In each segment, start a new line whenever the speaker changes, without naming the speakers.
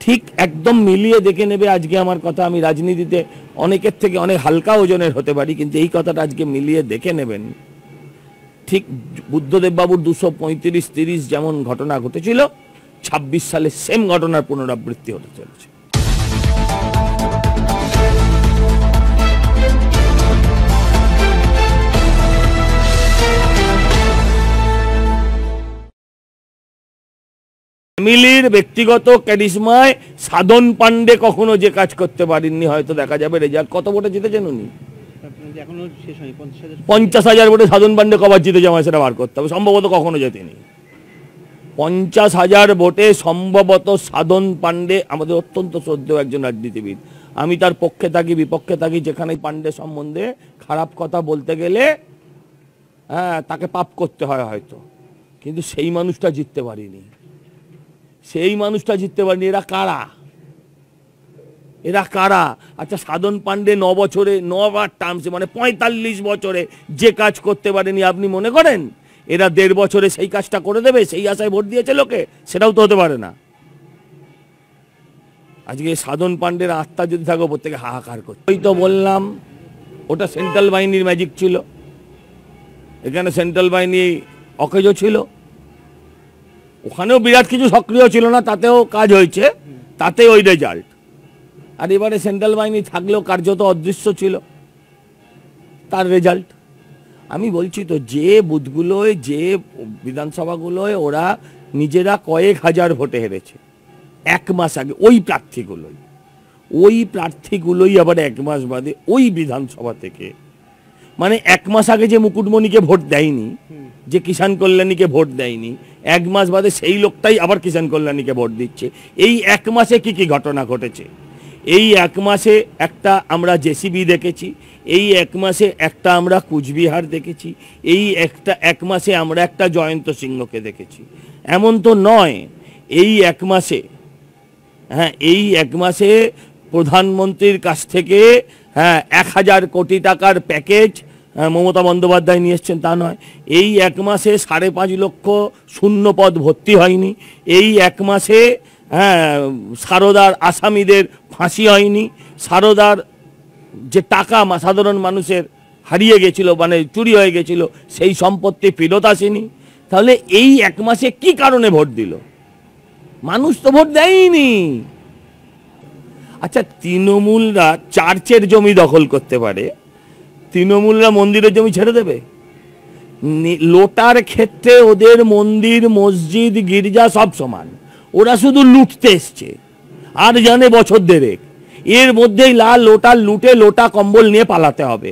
ঠিক একদম মিলিয়ে দেখে নেবে আজকে আমার কথা। আমি রাজনীতিতে অনেকের থেকে অনেক হালকা ওজনের হতে পারি, কিন্তু এই কথাটা আজকে মিলিয়ে দেখে নেবেন। ঠিক বুদ্ধদেব বাবুর 235-30 যেমন ঘটনা ঘটেছিল, 26 সালে সেম ঘটনার পুনরাবৃত্তি হতে চলেছে। ফ্যামিলির ব্যক্তিগত ক্যারিশমায় সাধন পান্ডে কখনো যে কাজ করতে পারেননি, হয়তো দেখা যাবে রেজাল্ট। কত ভোটে জিতেছেন উনি? 50,000 ভোটে সাধন পান্ডে কবার জিতেছে আমার সেটা বার করতে হবে। সম্ভবত কখনো জেতেনি। 50,000 ভোটে সম্ভবত সাধন পান্ডে আমাদের অত্যন্ত শ্রদ্ধেয় একজন রাজনীতিবিদ। আমি তার পক্ষে থাকি বিপক্ষে থাকি, যেখানে পান্ডে সম্বন্ধে খারাপ কথা বলতে গেলে তাকে পাপ করতে হয় হয়তো, কিন্তু সেই মানুষটা জিততে পারিনি। এরা কারা? আচ্ছা, সাধন পান্ডে 9 বছরে 9বার টার্মসে, মানে 45 বছরে যে কাজ করতে পারেনি, আপনি মনে করেন এরা 1.5 বছরে সেই কাজটা করে দেবে? সেই আশায় ভোট দিয়েছে লোকে? সেটাও তো হতে পারে না। আজকে সাধন পান্ডের আত্মা যদি থাকে, ওপর থেকে হাহাকার করছে। ওই তো বললাম, ওটা সেন্ট্রাল বাহিনীর ম্যাজিক ছিল। এখানে সেন্ট্রাল বাহিনী অকেজো ছিল, ওখানেও বিরাট কিছু সক্রিয় ছিল না, তাতেও কাজ হয়েছে, তাতে ওই রেজাল্ট। আর এবারে সেন্ট্রাল বাহিনী থাকলেও কার্যত অদৃশ্য ছিল, তার রেজাল্ট। আমি বলছি তো, যে বুথগুলোয়, যে বিধানসভাগুলোয় ওরা নিজেরা কয়েক হাজার ভোটে হেরেছে 1 মাস আগে, ওই প্রার্থীগুলোই আবার 1 মাস বাদে ওই বিধানসভা থেকে, মানে 1 মাস আগে যে মুকুটমণিকে ভোট দেয়নি, যে কিষাণ কল্যাণীকে ভোট দেয়নি, 1 মাস বাদে সেই লোকটাই আবার কিষাণ কল্যাণীকে ভোট দিচ্ছে। এই 1 মাসে কি কি ঘটনা ঘটেছে? এই 1 মাসে একটা আমরা জেসিবি দেখেছি, এই 1 মাসে একটা আমরা কুচবিহার দেখেছি, এই 1 মাসে আমরা একটা জয়ন্ত সিংহকে দেখেছি। এমন তো নয় এই 1 মাসে, এই 1 মাসে প্রধানমন্ত্রীর কাছ থেকে 1000 কোটি টাকার প্যাকেজ মমতা বন্দ্যোপাধ্যায় নিয়ে এসছেন, তা নয়। এই 1 মাসে 5.5 লক্ষ শূন্য পদ ভর্তি হয়নি। এই 1 মাসে সারদার আসামিদের ফাঁসি হয়নি। সারদার যে টাকা সাধারণ মানুষের হারিয়ে গেছিল, মানে চুরি হয়ে গেছিল, সেই সম্পত্তি ফেরত আসেনি। তাহলে এই 1 মাসে কি কারণে ভোট দিল? মানুষ তো ভোট দেয়নি। আচ্ছা, তৃণমূলরা চার্চের জমি দখল করতে পারে, তৃণমূলরা মন্দিরের জমি ছেড়ে দেবে? লোটার ক্ষেত্রে ওদের মন্দির, মসজিদ, গির্জা সব সমান। ওরা শুধু লুটতে এসছে, আর জানে বছর 1.5 এর মধ্যেই লাল লোটা লুটে লোটা কম্বল নিয়ে পালাতে হবে,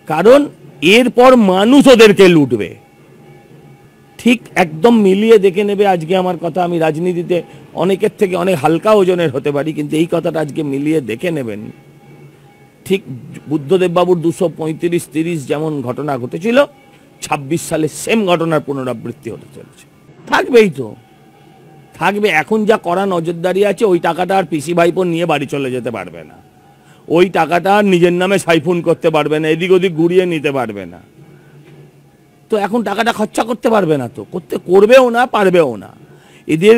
কারণ এরপর মানুষ ওদেরকে লুটবে। ঠিক একদম মিলিয়ে দেখে নেবে আজকে আমার কথা। আমি রাজনীতিতে অনেকের থেকে অনেক হালকা ওজনের হতে পারি, কিন্তু এই কথাটা আজকে মিলিয়ে দেখে নেবেন। ঠিক বুদ্ধদেব বাবুর 235-30 যেমন ঘটনা ঘটেছিল, 26 সালে সেম ঘটনার পুনরাবৃত্তি হতে চলেছে। থাকবেই তো, থাকবে। এখন যা করা নজরদারি আছে, ওই টাকাটা আর পিসি ভাইপো নিয়ে বাড়ি চলে যেতে পারবে না, ওই টাকাটা আর নিজের নামে সাইফুন করতে পারবে না, এদিক ওদিক ঘুরিয়ে নিতে পারবে না। তো এখন টাকাটা খরচা করতে পারবে না, তো করবেও না, পারবেও না। এদের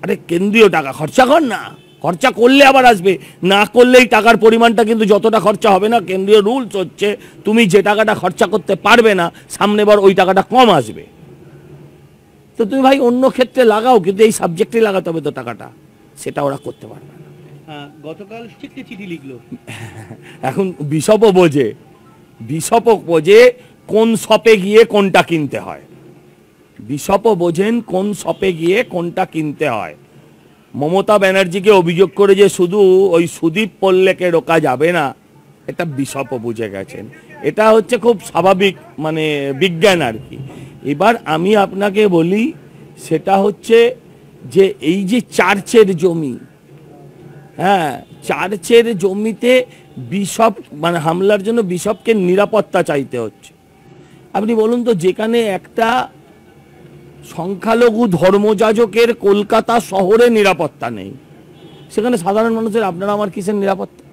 আরে কেন্দ্রীয় টাকা খরচা কর না, খরচা করলে আবার আসবে, না করলে এই টাকার পরিমাণটা কিন্তু যতটা খরচা হবে না, কেন্দ্রীয় রুলস হচ্ছে তুমি যে টাকাটা খরচা করতে পারবে না, সামনেবার ওই টাকাটা কম আসবে। তো তুমি ভাই অন্য ক্ষেত্রে লাগাও, কিন্তু এই সাবজেক্টে লাগাতে হবে তো টাকাটা, সেটা ওরা করতে পারবে না।
গতকাল চিঠি লিখলো।
এখন বিশপও বোঝে কোন শপে গিয়ে কোনটা কিনতে হয়, বিশপও বোঝেন কোন শপে গিয়ে কোনটা কিনতে হয়। মমতা ব্যানার্জিকে অভিযোগ করে যে শুধু ওই সুদীপ পল্লেকে রোকা যাবে না, এটা বিশপও বুঝে গেছেন। এটা হচ্ছে খুব স্বাভাবিক, মানে বিজ্ঞান আর কি। এবার আমি আপনাকে বলি, সেটা হচ্ছে যে এই যে চার্চের জমি, চার্চের জমিতে বিশপ, মানে হামলার জন্য বিশপকে নিরাপত্তা চাইতে হচ্ছে। আপনি বলুন তো, যেখানে একটা সংখ্যালঘু ধর্মযাজকের কলকাতা শহরে নিরাপত্তা নেই, সেখানে সাধারণ মানুষের আপনারা আমার কিসের নিরাপত্তা?